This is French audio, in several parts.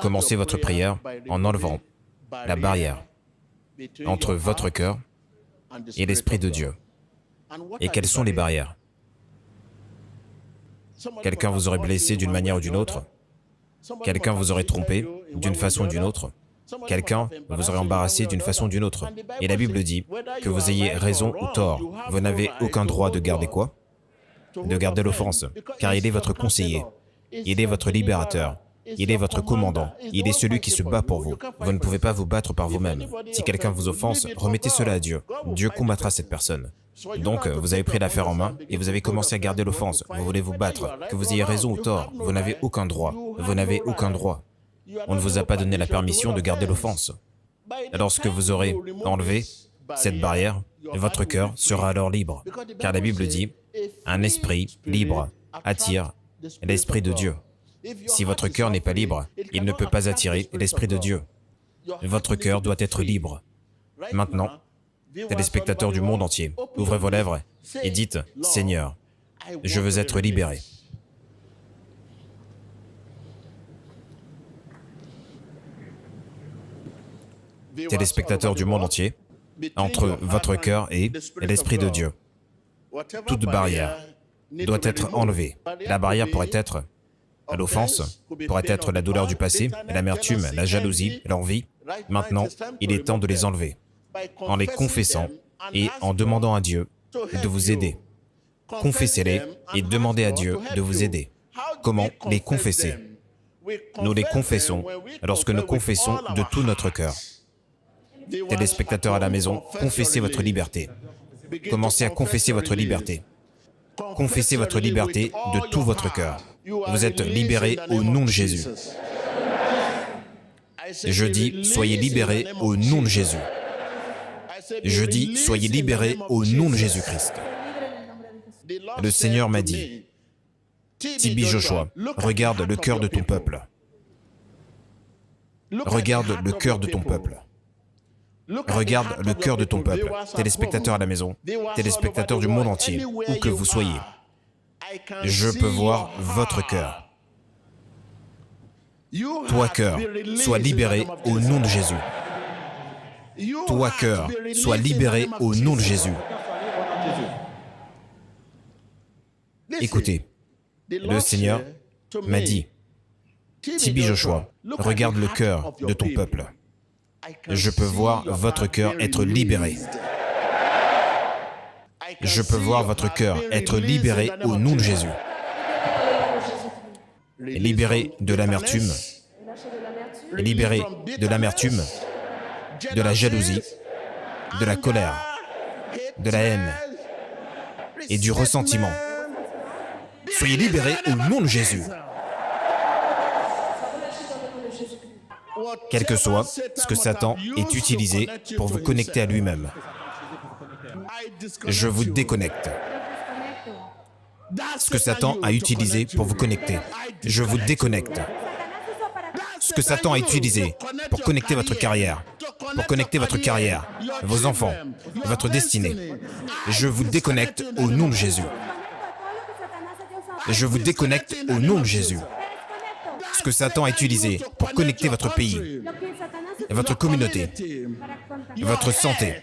Commencez votre prière en enlevant la barrière entre votre cœur et l'Esprit de Dieu. Et quelles sont les barrières? Quelqu'un vous aurait blessé d'une manière ou d'une autre. Quelqu'un vous aurait trompé d'une façon ou d'une autre. Quelqu'un vous aurait embarrassé d'une façon ou d'une autre. Et la Bible dit que vous ayez raison ou tort. Vous n'avez aucun droit de garder quoi? De garder l'offense, car il est votre conseiller. Il est votre libérateur. Il est votre commandant. Il est celui qui se bat pour vous. Vous ne pouvez pas vous battre par vous-même. Si quelqu'un vous offense, remettez cela à Dieu. Dieu combattra cette personne. Donc, vous avez pris l'affaire en main et vous avez commencé à garder l'offense. Vous voulez vous battre. Que vous ayez raison ou tort, vous n'avez aucun droit. Vous n'avez aucun droit. On ne vous a pas donné la permission de garder l'offense. Lorsque vous aurez enlevé cette barrière, votre cœur sera alors libre. Car la Bible dit, un esprit libre attire l'Esprit de Dieu. Si votre cœur n'est pas libre, il ne peut pas attirer l'Esprit de Dieu. Votre cœur doit être libre. Maintenant, téléspectateurs du monde entier, ouvrez vos lèvres et dites, « Seigneur, je veux être libéré. » Téléspectateurs du monde entier, entre votre cœur et l'Esprit de Dieu, toute barrière doit être enlevée. La barrière pourrait être l'offense, pourrait être la douleur du passé, l'amertume, la jalousie, l'envie. Maintenant, il est temps de les enlever, en les confessant et en demandant à Dieu de vous aider. Confessez-les et demandez à Dieu de vous aider. Comment les confesser? Nous les confessons lorsque nous confessons de tout notre cœur. Téléspectateurs à la maison, confessez votre liberté. Commencez à confesser votre liberté. Confessez votre liberté de tout votre cœur. Vous êtes libérés au nom de Jésus. Je dis, soyez libérés au nom de Jésus. Je dis, soyez libérés au nom de Jésus-Christ. Le Seigneur m'a dit, Tibi Joshua, regarde le cœur de ton peuple. Regarde le cœur de ton peuple. Regarde le cœur de ton peuple, téléspectateurs à la maison, téléspectateurs du monde entier, où que vous soyez. Je peux voir votre cœur. Toi, cœur, sois libéré au nom de Jésus. Toi, cœur, sois libéré au nom de Jésus. Écoutez, le Seigneur m'a dit, Tibi Joshua, regarde le cœur de ton peuple. Je peux voir votre cœur être libéré. Je peux voir votre cœur être libéré au nom de Jésus. Libéré de l'amertume, libéré de l'amertume, de la jalousie, de la colère, de la haine et du ressentiment. Soyez libérés au nom de Jésus. Quel que soit ce que Satan ait utilisé pour vous connecter à lui-même, je vous déconnecte. Ce que Satan a utilisé pour vous connecter, je vous déconnecte. Ce que Satan a utilisé pour connecter votre carrière, vos enfants, votre destinée, je vous déconnecte au nom de Jésus. Je vous déconnecte au nom de Jésus. Ce que Satan a utilisé pour connecter votre pays, votre communauté, votre santé,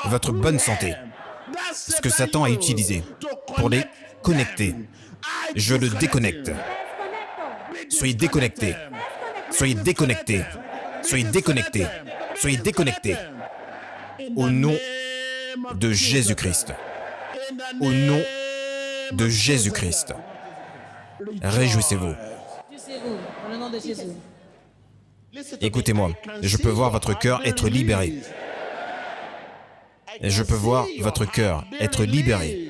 votre bonne santé, ce que Satan a utilisé pour les connecter, je le déconnecte. Soyez déconnectés. Soyez déconnectés. Soyez déconnectés. Soyez déconnectés. Au nom de Jésus-Christ. Au nom de Jésus-Christ. Réjouissez-vous. Écoutez-moi, je peux voir votre cœur être libéré. Je peux voir votre cœur être libéré.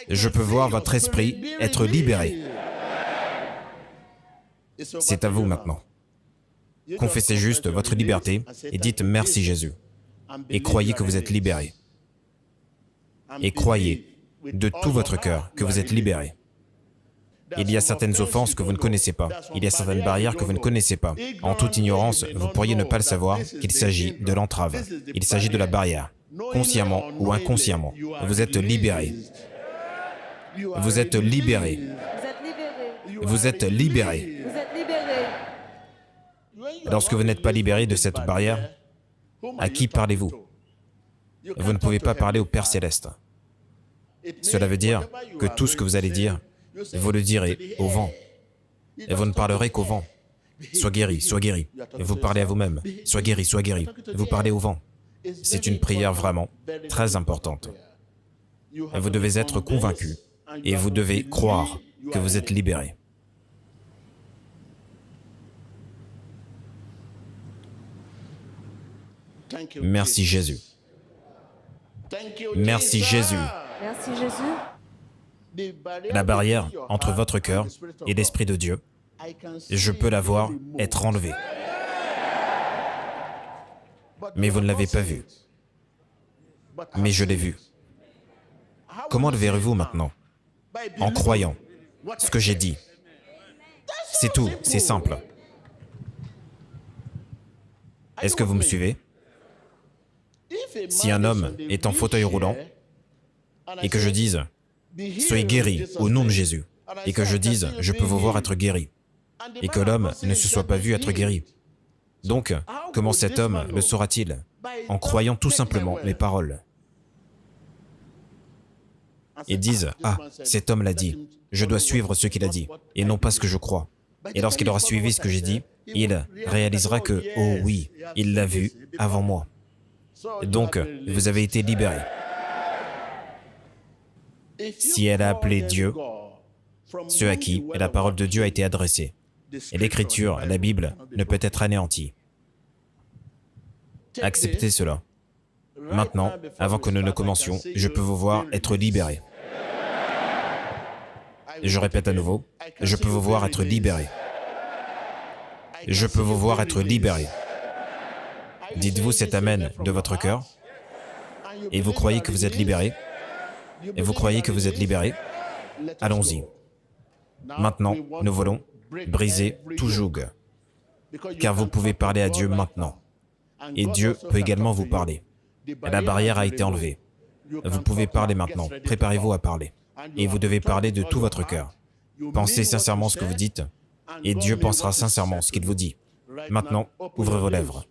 Je peux voir votre esprit être libéré. C'est à vous maintenant. Confessez juste votre liberté et dites merci Jésus. Et croyez que vous êtes libéré. Et croyez de tout votre cœur que vous êtes libéré. Il y a certaines offenses que vous ne connaissez pas. Il y a certaines barrières que vous ne connaissez pas. En toute ignorance, vous pourriez ne pas le savoir qu'il s'agit de l'entrave. Il s'agit de la barrière. Consciemment ou inconsciemment, vous êtes libéré. Vous êtes libéré. Vous êtes libéré. Lorsque vous n'êtes pas libéré de cette barrière, à qui parlez-vous? Vous ne pouvez pas parler au Père Céleste. Cela veut dire que tout ce que vous allez dire, vous le direz au vent. Et vous ne parlerez qu'au vent. Sois guéri, sois guéri. Et vous parlez à vous-même. Sois guéri, sois guéri. Et vous parlez au vent. C'est une prière vraiment très importante. Et vous devez être convaincu et vous devez croire que vous êtes libéré. Merci Jésus. Merci Jésus. Merci Jésus. La barrière entre votre cœur et l'Esprit de Dieu, je peux la voir être enlevée. Mais vous ne l'avez pas vue. Mais je l'ai vue. Comment le verrez-vous maintenant? En croyant ce que j'ai dit. C'est tout, c'est simple. Est-ce que vous me suivez? Si un homme est en fauteuil roulant et que je dise « Soyez guéri au nom de Jésus » et que je dise « Je peux vous voir être guéri » et que l'homme ne se soit pas vu être guéri. Donc, comment cet homme le saura-t-il? En croyant tout simplement mes paroles. Ils disent « Ah, cet homme l'a dit, je dois suivre ce qu'il a dit, et non pas ce que je crois. » Et lorsqu'il aura suivi ce que j'ai dit, il réalisera que « Oh oui, il l'a vu avant moi. » Donc, vous avez été libéré. Si elle a appelé Dieu, ceux à qui la parole de Dieu a été adressée, et l'Écriture, la Bible, ne peut être anéantie. Acceptez cela. Maintenant, avant que nous ne commencions, je peux vous voir être libéré. Je répète à nouveau, je peux vous voir être libéré. Je peux vous voir être libéré. Dites-vous cet Amen de votre cœur, et vous croyez que vous êtes libéré, et vous croyez que vous êtes libéré. Allons-y. Maintenant, nous voulons briser tout joug, car vous pouvez parler à Dieu maintenant, et Dieu peut également vous parler. La barrière a été enlevée. Vous pouvez parler maintenant, préparez-vous à parler, et vous devez parler de tout votre cœur. Pensez sincèrement ce que vous dites, et Dieu pensera sincèrement ce qu'il vous dit. Maintenant, ouvrez vos lèvres.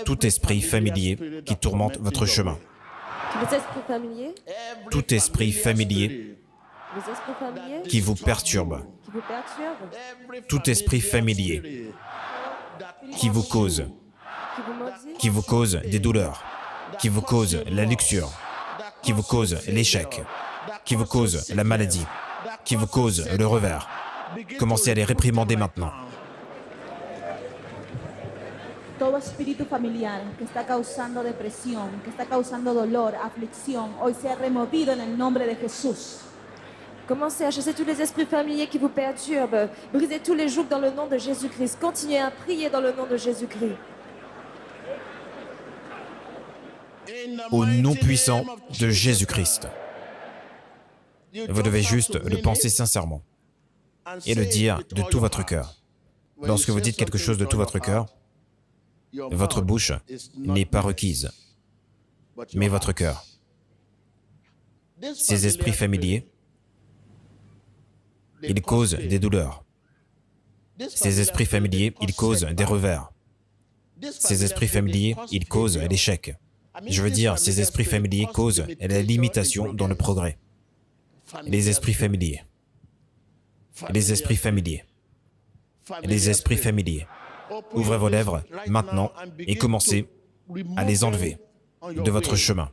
Tout esprit familier qui tourmente votre chemin. Les esprits familiers, Tout esprit familier les esprits familiers qui vous perturbe. qui vous perturbent, Tout esprit familier qui vous cause, qui vous maudit, qui vous cause des douleurs, qui vous cause la luxure, qui vous cause l'échec, qui vous cause la maladie, qui vous cause le revers. Commencez à les réprimander maintenant. Todo espíritu familiar que está causando depresión, que está causando dolor, aflicción, hoy sea removido en el nombre de Jesús. Commencez à chasser tous les esprits familiers qui vous perturbent. Brisez tous les jougs dans le nom de Jésus-Christ. Continuez à prier dans le nom de Jésus-Christ. Au nom puissant de Jésus-Christ. Vous devez juste le penser sincèrement et le dire de tout votre cœur. Lorsque vous dites quelque chose de tout votre cœur, votre bouche n'est pas requise, mais votre cœur. Ces esprits familiers, ils causent des douleurs. Ces esprits familiers, ils causent des revers. Ces esprits familiers, ils causent l'échec. Je veux dire, ces esprits familiers causent la limitation dans le progrès. Les esprits familiers. Les esprits familiers. Les esprits familiers. Ouvrez vos lèvres maintenant et commencez à les enlever de votre chemin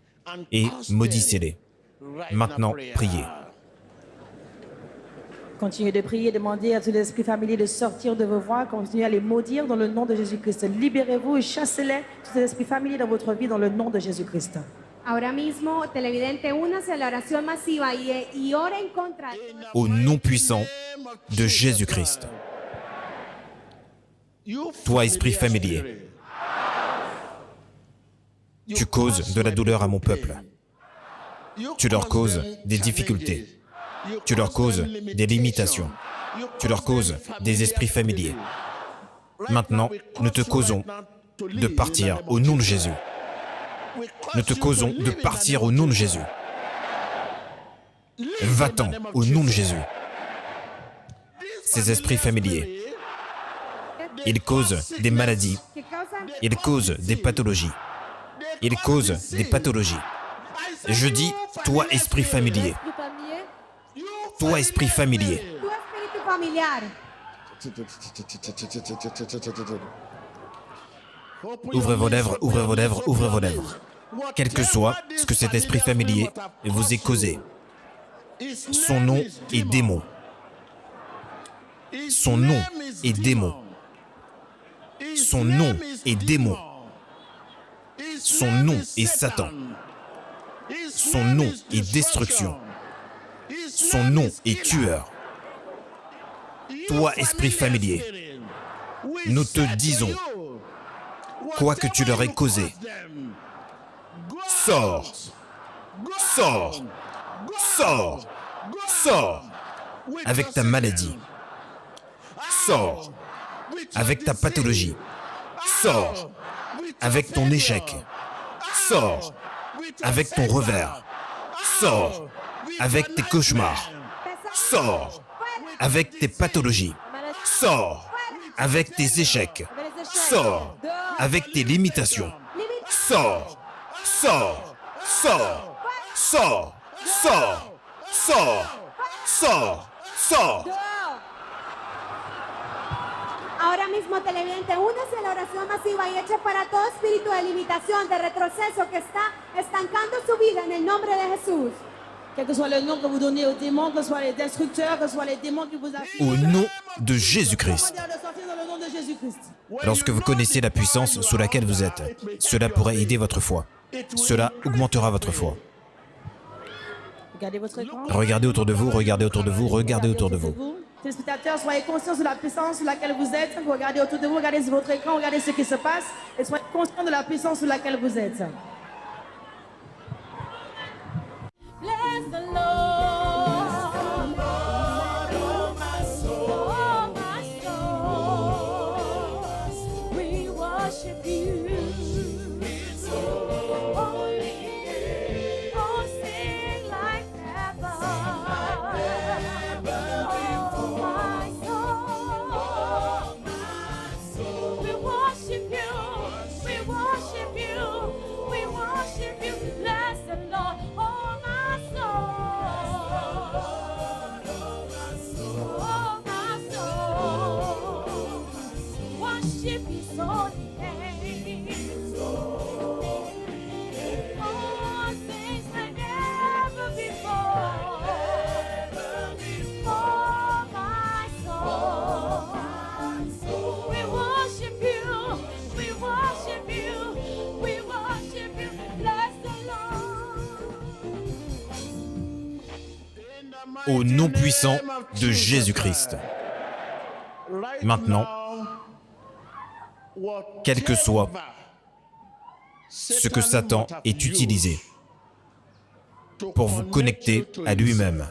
et maudissez-les. Maintenant, priez. Continuez de prier, demandez à tous les esprits familiers de sortir de vos voies, continuez à les maudire dans le nom de Jésus-Christ. Libérez-vous et chassez-les, tous les esprits familiers dans votre vie, dans le nom de Jésus-Christ. Ahora mismo, televidente, únase a la oración masiva y ore en contra. Au nom puissant de Jésus-Christ. Toi, esprit familier, tu causes de la douleur à mon peuple. Tu leur causes des difficultés. Tu leur causes des limitations. Tu leur causes des esprits familiers. Maintenant, nous te causons de partir au nom de Jésus. Nous te causons de partir au nom de Jésus. Va-t'en au nom de Jésus. Ces esprits familiers Il cause des maladies. ¿Qué causa? Il cause des pathologies. Il cause des pathologies. Je dis, toi, esprit familier. Esprit familier, Toi, esprit familier. Tu espíritu familiar. Ouvrez vos lèvres, ouvrez vos lèvres, ouvrez vos lèvres. Quel que soit ce que cet esprit familier vous ait causé, son nom est démon. Son nom est démon. Son nom est démon. Son nom est Satan. Son nom est destruction. Son nom est tueur. Toi, esprit familier, nous te disons, quoi que tu leur aies causé, sors, sors, sors, sors avec ta maladie. Sors avec ta pathologie. Sors avec ton échec. Sors avec ton revers. Sors avec tes cauchemars. Sors avec tes pathologies. Sors avec tes échecs. avec les échecs. Sors Dehors. avec tes limitations. Sors, sors, sors, sors, sors, sors, sors, sors. Dehors. Ahora mismo, televidente, únese a la oración masiva y eche para todo espíritu de limitación, de retroceso que está estancando su vida en el nombre de Jesús. Quel que soit le nom que vous donnez aux démons, que ce soit les destructeurs, que ce soit les démons qui vous affligent. Au nom de Jésus-Christ. Demandez de sortir dans le nom de Jésus-Christ. Lorsque vous connaissez la puissance sous laquelle vous êtes, cela pourrait aider votre foi. Cela augmentera votre foi. Regardez votre écran. Regardez autour de vous, regardez autour de vous, regardez autour de vous. Téléspectateurs, soyez conscients de la puissance sur laquelle vous êtes. Regardez autour de vous, regardez sur votre écran, regardez ce qui se passe et soyez conscients de la puissance sur laquelle vous êtes. Bless the Lord, oh my soul. We worship you. Only you. Oh, sing like never. Oh, my soul. We worship you. We worship you. We worship you. Bless the Lord. Oh, my soul. Oh, my soul. Worship His holy name. Oh, things like never before. Oh, my soul. We worship you. We worship you. We worship you. Bless the Lord. Au nom puissant de Jésus-Christ. Maintenant, quel que soit ce que Satan ait utilisé pour vous connecter à lui-même,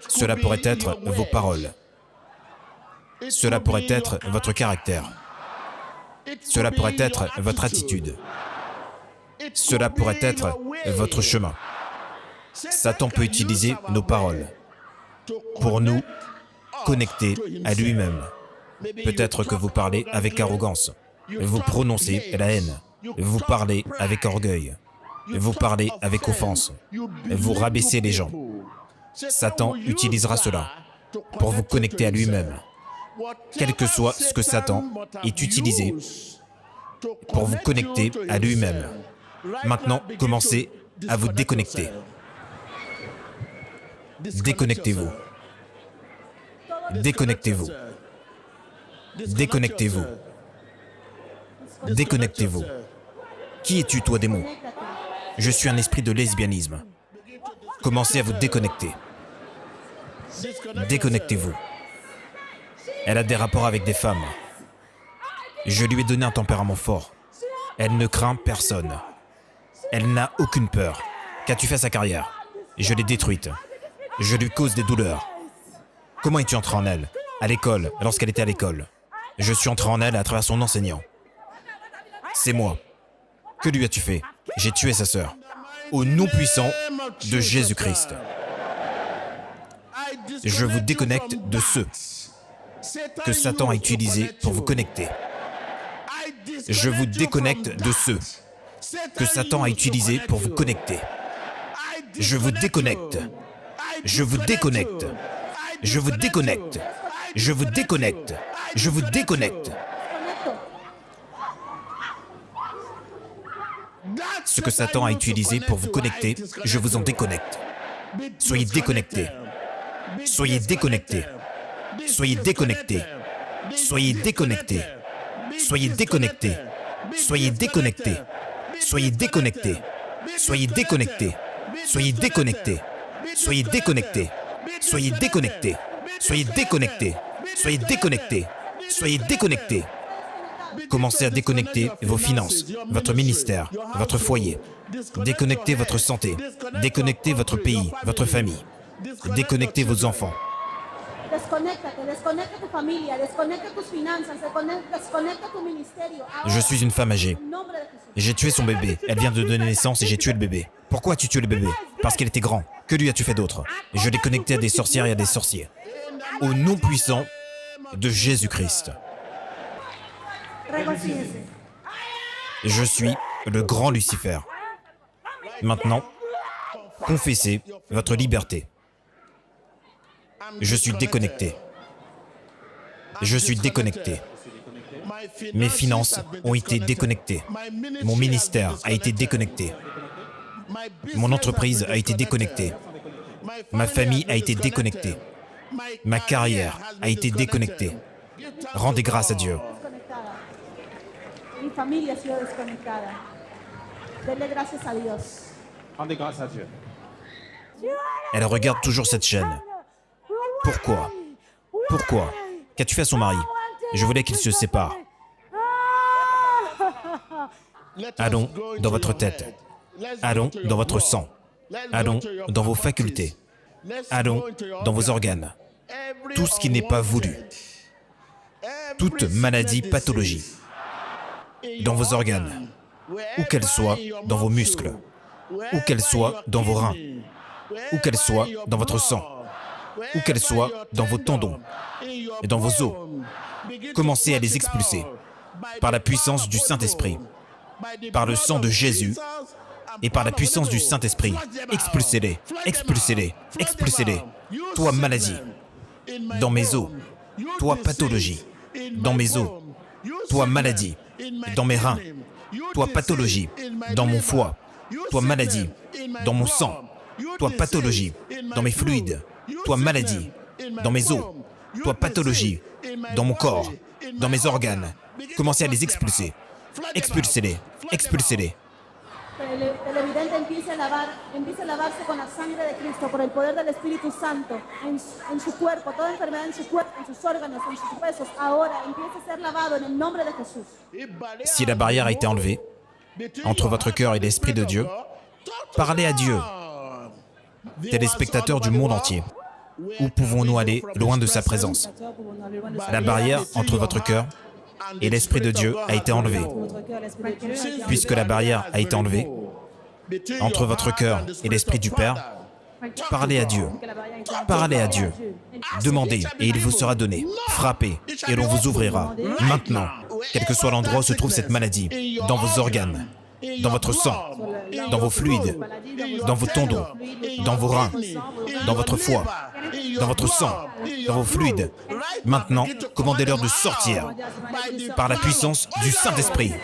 cela pourrait être vos paroles. Cela pourrait être votre caractère. Cela pourrait être votre attitude. Cela pourrait être votre chemin. Satan peut utiliser nos paroles pour nous connecter à lui-même. Peut-être que vous parlez avec arrogance. Vous prononcez la haine. Vous parlez avec orgueil. Vous parlez avec offense. Vous rabaissez les gens. Satan utilisera cela pour vous connecter à lui-même. Quel que soit ce que Satan ait utilisé pour vous connecter à lui-même. Maintenant, commencez à vous déconnecter. Déconnectez-vous. Déconnectez-vous. Déconnectez-vous. Déconnectez-vous. Qui es-tu, toi, démon? Je suis un esprit de lesbianisme. Commencez à vous déconnecter. Déconnectez-vous. Elle a des rapports avec des femmes. Je lui ai donné un tempérament fort. Elle ne craint personne. Elle n'a aucune peur. Qu'as-tu fait à sa carrière? Je l'ai détruite. Je lui cause des douleurs. Comment es-tu entré en elle? À l'école, lorsqu'elle était à l'école. Je suis entré en elle à travers son enseignant. C'est moi. Que lui as-tu fait? J'ai tué sa sœur. Au nom puissant de Jésus-Christ. Je vous déconnecte de ceux que Satan a utilisés pour vous connecter. Je vous déconnecte de ceux que Satan a utilisés pour vous connecter. Je vous déconnecte. Je vous déconnecte. Je vous déconnecte. Je vous déconnecte. Je vous déconnecte. Ce que Satan a utilisé pour vous connecter, je vous en déconnecte. Soyez déconnectés. Soyez déconnectés. Soyez déconnectés. Soyez déconnectés. Soyez déconnectés. Soyez déconnectés. Soyez déconnectés. Soyez déconnectés. Soyez déconnectés. Soyez déconnectés. Soyez déconnectés. Soyez déconnectés. Soyez déconnectés. Soyez déconnectés. Commencez à déconnecter vos finances, votre ministère, votre foyer. Déconnectez votre santé. Déconnectez votre pays, votre famille. Déconnectez vos enfants. Desconéctate, desconecta tu familia, desconecta tus finanzas, desconecta tu ministerio. Je suis une femme âgée. En nombre de Jesús. J'ai tué son bébé. Elle vient de donner naissance et j'ai tué le bébé. Pourquoi as-tu tué le bébé? Parce qu'il était grand. Que lui as-tu fait d'autre? Je l'ai connecté à des sorcières et à des sorciers. Au nom puissant de Jésus-Christ. Regocíjese. Je suis le grand Lucifer. Maintenant, confessez votre liberté. Je suis déconnecté. Je suis déconnecté. Mes finances ont été déconnectées. Mon ministère a été déconnecté. Mon entreprise a été déconnectée. Ma famille a été déconnectée. Ma carrière a été déconnectée. Rendez grâce à Dieu. Desconectada. Mi familia ha sido desconectada. Denle gracias a Dios. Rendez grâce à Dieu. Elle regarde toujours cette chaîne. Pourquoi? Pourquoi? Qu'as-tu fait à son mari? Je voulais qu'il se sépare. Allons dans votre tête. Allons dans votre sang. Allons dans vos facultés. Allons dans vos organes. Tout ce qui n'est pas voulu. Toute maladie, pathologie. Dans vos organes. Où qu'elle soit dans vos muscles. Où qu'elle soit dans vos reins. Où qu'elle soit dans votre sang. Où qu'elle soit dans vos tendons et dans vos os. Commencez à les expulser par la puissance du Saint-Esprit, par le sang de Jésus et par la puissance du Saint-Esprit. Expulsez-les, expulsez-les, expulsez-les. Toi maladie, dans mes os. Toi pathologie, dans mes os. Toi maladie, dans mes reins. Toi pathologie, dans mon foie. Toi maladie, dans mon sang. Toi pathologie, dans mes fluides. Toi maladie, dans mes os. Toi pathologie, dans mon corps, dans mes organes. Commencez à les expulser. Expulsez-les, expulsez-les. El evidente empiece a lavarse con la sangre de Cristo, por el poder del Espíritu Santo, en su cuerpo, toda enfermedad en su cuerpo, en sus órganos, en sus huesos, ahora empiece a ser lavado en el nombre de Jesús. Si la barrière a été enlevée entre votre cœur et l'Esprit de Dieu, parlez à Dieu. Téléspectateurs du monde entier, où pouvons-nous aller loin de sa présence? La barrière entre votre cœur et l'Esprit de Dieu a été enlevée. Puisque la barrière a été enlevée entre votre cœur et l'Esprit du Père, parlez à Dieu. Parlez à Dieu. Demandez et il vous sera donné. Frappez et l'on vous ouvrira. Maintenant, quel que soit l'endroit où se trouve cette maladie, dans vos organes, dans votre sang, dans vos fluides, dans vos tendons, dans vos reins, dans votre foie, dans votre sang, dans vos fluides. Maintenant, commandez-leur de sortir par la puissance du Saint-Esprit,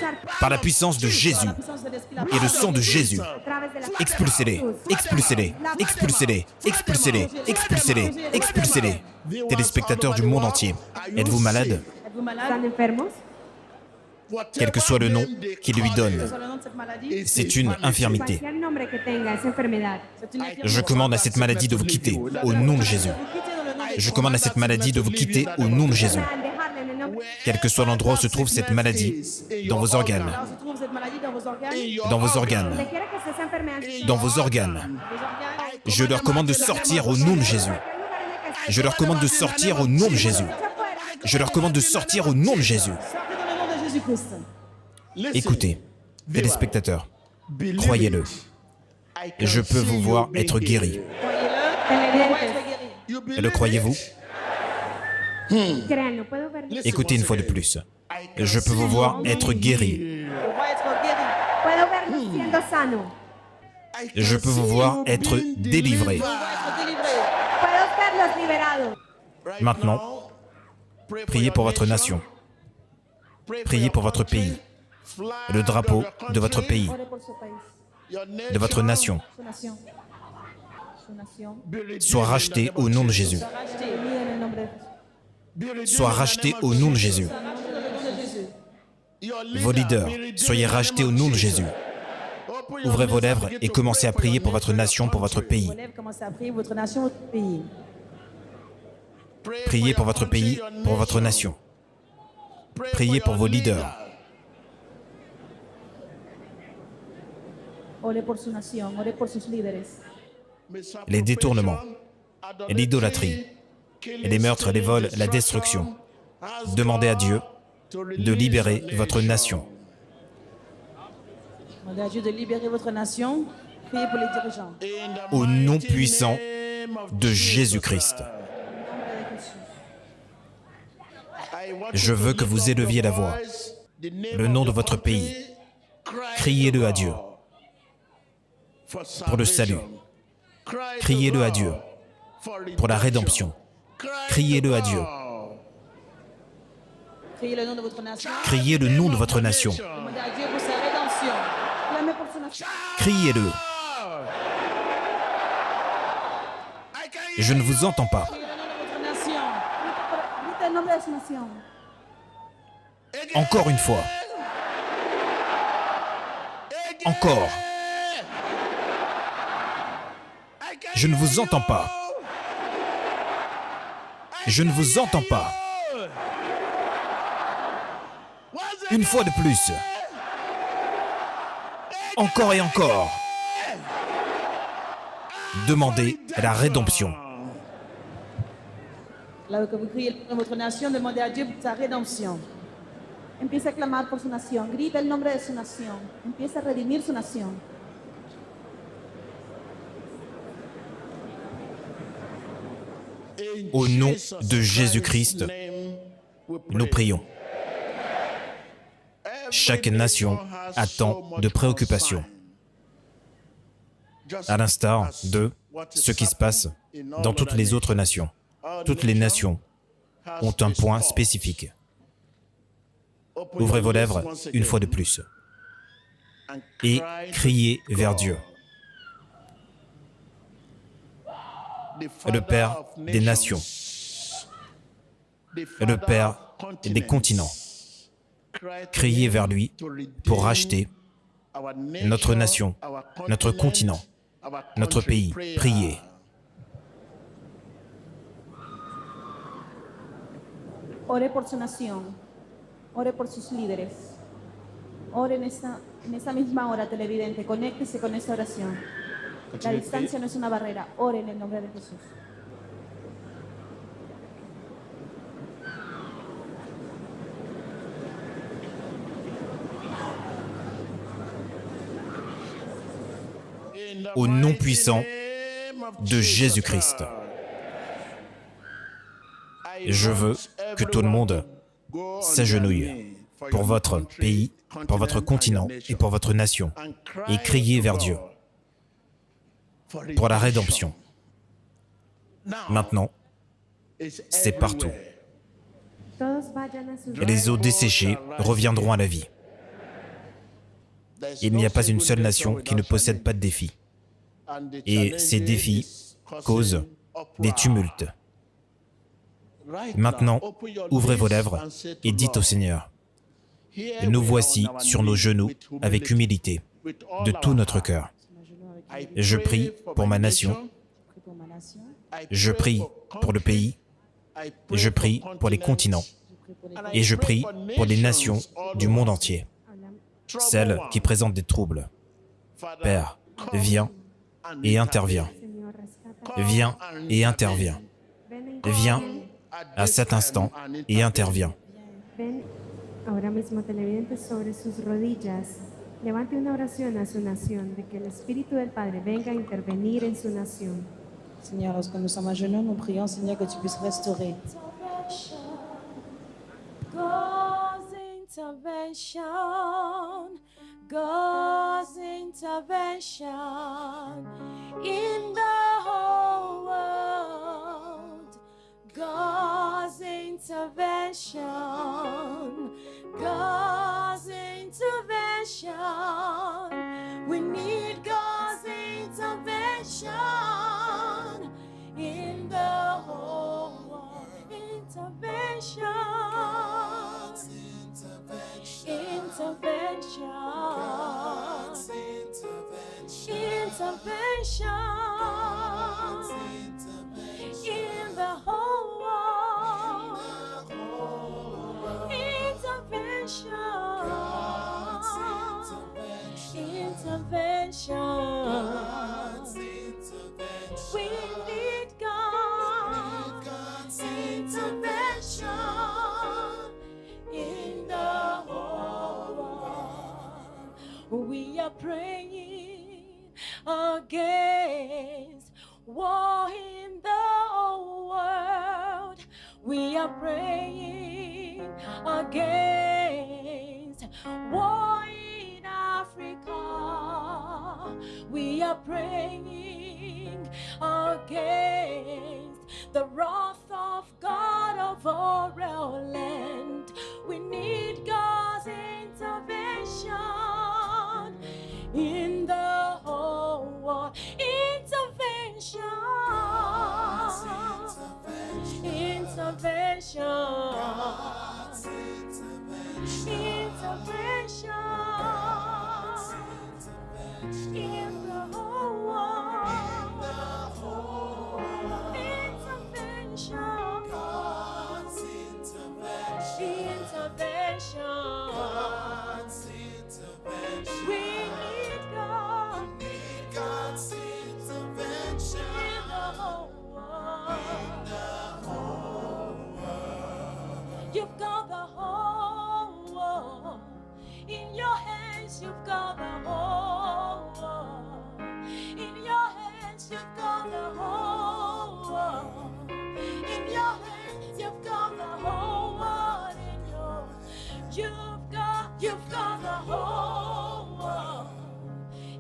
par la puissance de Jésus et le sang de Jésus. Expulsez-les, expulsez-les, expulsez-les, expulsez-les, expulsez-les, expulsez-les. Téléspectateurs du monde entier, êtes-vous malades? ¿Están enfermos? Quel que soit le nom qu'il lui donne, c'est une infirmité. Cualquier nombre que tenga esa enfermedad. Je commande à cette maladie de vous quitter au nom de Jésus. Je commande à cette maladie de vous quitter au nom de Jésus. Dejarle en el nombre de Quel que soit l'endroit où se trouve cette maladie, dans vos organes, dans vos organes, Donde quiera que esté esa enfermedad. dans vos organes, je leur commande de sortir au nom de Jésus. Je leur commande de sortir au nom de Jésus. Je leur commande de sortir au nom de Jésus. Écoutez, téléspectateurs, croyez-le. Je peux vous voir être guéri. Le croyez-vous? Créanlo, puedo verlo. Écoutez une fois de plus. Je peux vous voir être guéri. On va être guéri. Puedo verlo siendo sano. Je peux vous voir être délivré. On va être délivré. Puedo verlos liberados. Maintenant, priez pour votre nation. Priez pour votre pays. Le drapeau de votre pays, Ore por su país, de votre nation, su nación. Su nación. soit racheté au nom de Jésus. Racheté. Unida en el nombre de Jesús. Soit racheté au nom de Jésus. Dans le nom de Jésus. Vos leaders, soyez rachetés au nom de Jésus. Ouvrez vos lèvres et commencez à prier pour votre nation, pour votre pays. Vos lèvres, commencez à prier votre nation, votre pays. Priez pour votre pays, pour votre nation. Priez pour vos leaders. Ore por su nación, ore por sus líderes. Les détournements, et l'idolâtrie, et les meurtres, les vols, la destruction. Demandez à Dieu de libérer votre nation. Demandez à Dieu de libérer votre nation. Priez pour les dirigeants. Au nom puissant de Jésus-Christ. Je veux que vous éleviez la voix, le nom de votre pays. Criez-le à Dieu pour le salut. Criez-le à Dieu pour la rédemption. Criez-le à Dieu. Criez le nom de votre nation. Criez le nom de votre nation. Demandez à Dieu pour sa rédemption. Clame por su nación. Criez-le. Je ne vous entends pas. Criez le nom de votre nation. Grita el nombre de su nación. Encore une fois. Encore. Je ne vous entends pas. Je ne vous entends pas. Une fois de plus. Encore et encore. Demandez la rédemption. Là que vous criez le nom de votre nation, demandez à Dieu pour sa rédemption. Empieza a clamar por su nación. Grita el nombre de su nación. Empieza a redimir su nación. Au nom de Jésus-Christ, nous prions. Chaque nation a tant de préoccupations, à l'instar de ce qui se passe dans toutes les autres nations. Toutes les nations ont un point spécifique. Ouvrez vos lèvres une fois de plus et criez vers Dieu, le Père des nations, le Père des continents. Criez vers lui pour racheter notre nation, notre continent, notre pays. Priez. Ore por su nación. Ore por sus líderes. Ore en esa misma hora, televidente. Conéctese con esa oración. La distancia no es una barrera. Ore en el nombre de Jesús. Au nom puissant de Jésus-Christ, je veux que tout le monde s'agenouille pour votre pays, pour votre continent et pour votre nation et criez vers Dieu pour la rédemption. Maintenant, c'est partout. Todos vayan a sus Et les eaux desséchées reviendront à la vie. Il n'y a pas une seule nation qui ne possède pas de défis. Et ces défis causent des tumultes. Maintenant, ouvrez vos lèvres et dites au Seigneur, nous voici sur nos genoux avec humilité, de tout notre cœur. Je prie pour ma nation, Prie pour ma nation. je prie pour le pays, je prie pour les continents et je prie pour les nations du monde entier, celles qui présentent des troubles. Père, viens et interviens. Señor, rescata. Viens et interviens. Ven, Viens à cet instant et interviens. ven ahora mismo, televidentes, sobre sus rodillas. Levante una oración a su nación, de que el Espíritu del Padre venga a intervenir en su nación. Seigneur, lorsque nous sommes à genoux, nous prions, Seigneur, que tu puisses restaurer God's intervention, God's intervention in the whole world. God's intervention, God's intervention. We need God's intervention in the whole world. Intervention, intervention, intervention in the whole world. Intervention, intervention. We need God's intervention in the whole world. We are praying against war in the whole world. We are praying against war in Africa. We are praying against the wrath of God over our land. We need God's intervention in the whole world. Intervention, intervention, intervention in the whole world. Intervention, intervention. We need God's intervention in the whole world. You've got the whole world in your hands. You've got the whole world in your hands. You've got the whole world in your hands. You've got the whole world in your. You've got the whole world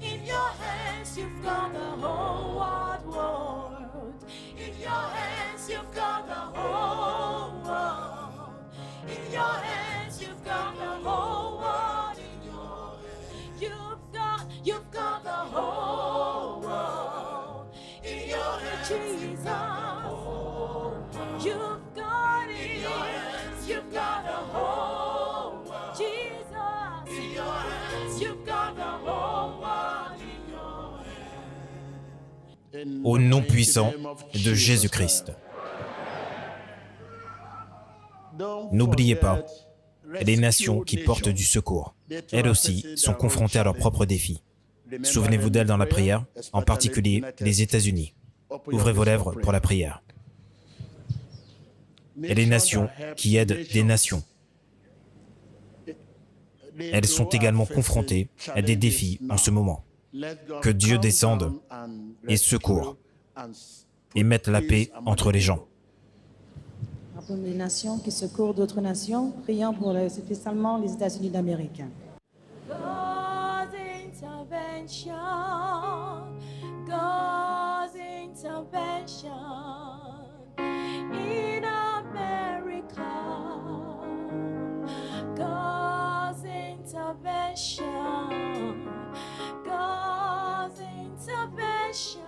in your hands. You've got the whole wide world in your hands. You've got the whole world in your hands. You've got the whole world in your hands. You've got the whole world in your hands. Jesus, you've got it. You've got the whole world. Jesus, in your hands. You've got the whole world in your hands. Au nom puissant de Jésus-Christ. N'oubliez pas, les nations qui portent du secours, elles aussi, sont confrontées à leurs propres défis. Souvenez-vous d'elles dans la prière, en particulier les États-Unis. Ouvrez vos lèvres pour la prière. Et les nations qui aident des nations, elles sont également confrontées à des défis en ce moment. Que Dieu descende et secourt et mette la paix entre les gens. Pour les nations qui secourent d'autres nations, prions pour spécialement les États-Unis d'Amérique. God's intervention, God's intervention in America. God's intervention, God's intervention.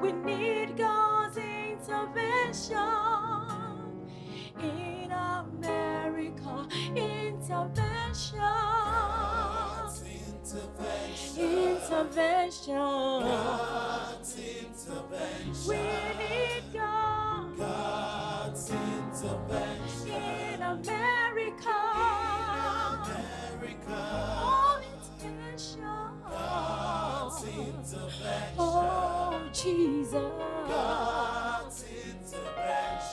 We need God's intervention in America. Intervention, intervention. We need God's intervention in America. Oh, intervention. Oh, Jesus.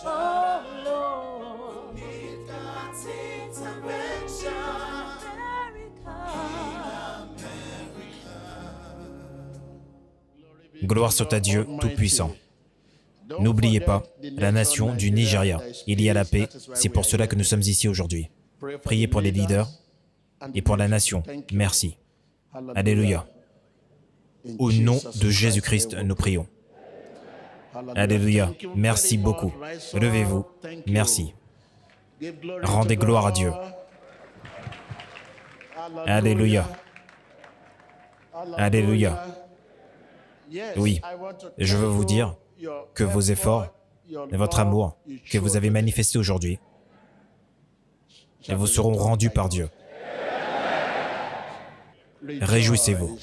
Oh, Lord. God's intervention. Gloire soit à Dieu Tout-Puissant. N'oubliez pas la nation du Nigeria. Il y a la paix, c'est pour cela que nous sommes ici aujourd'hui. Priez pour les leaders et pour la nation. Merci. Alléluia. Au nom de Jésus-Christ, nous prions. Alléluia. Merci beaucoup. Levez-vous. Merci. Rendez gloire à Dieu. Alléluia. Alléluia. Oui, je veux vous dire que vos efforts et votre amour que vous avez manifesté aujourd'hui vous seront rendus par Dieu. Réjouissez-vous.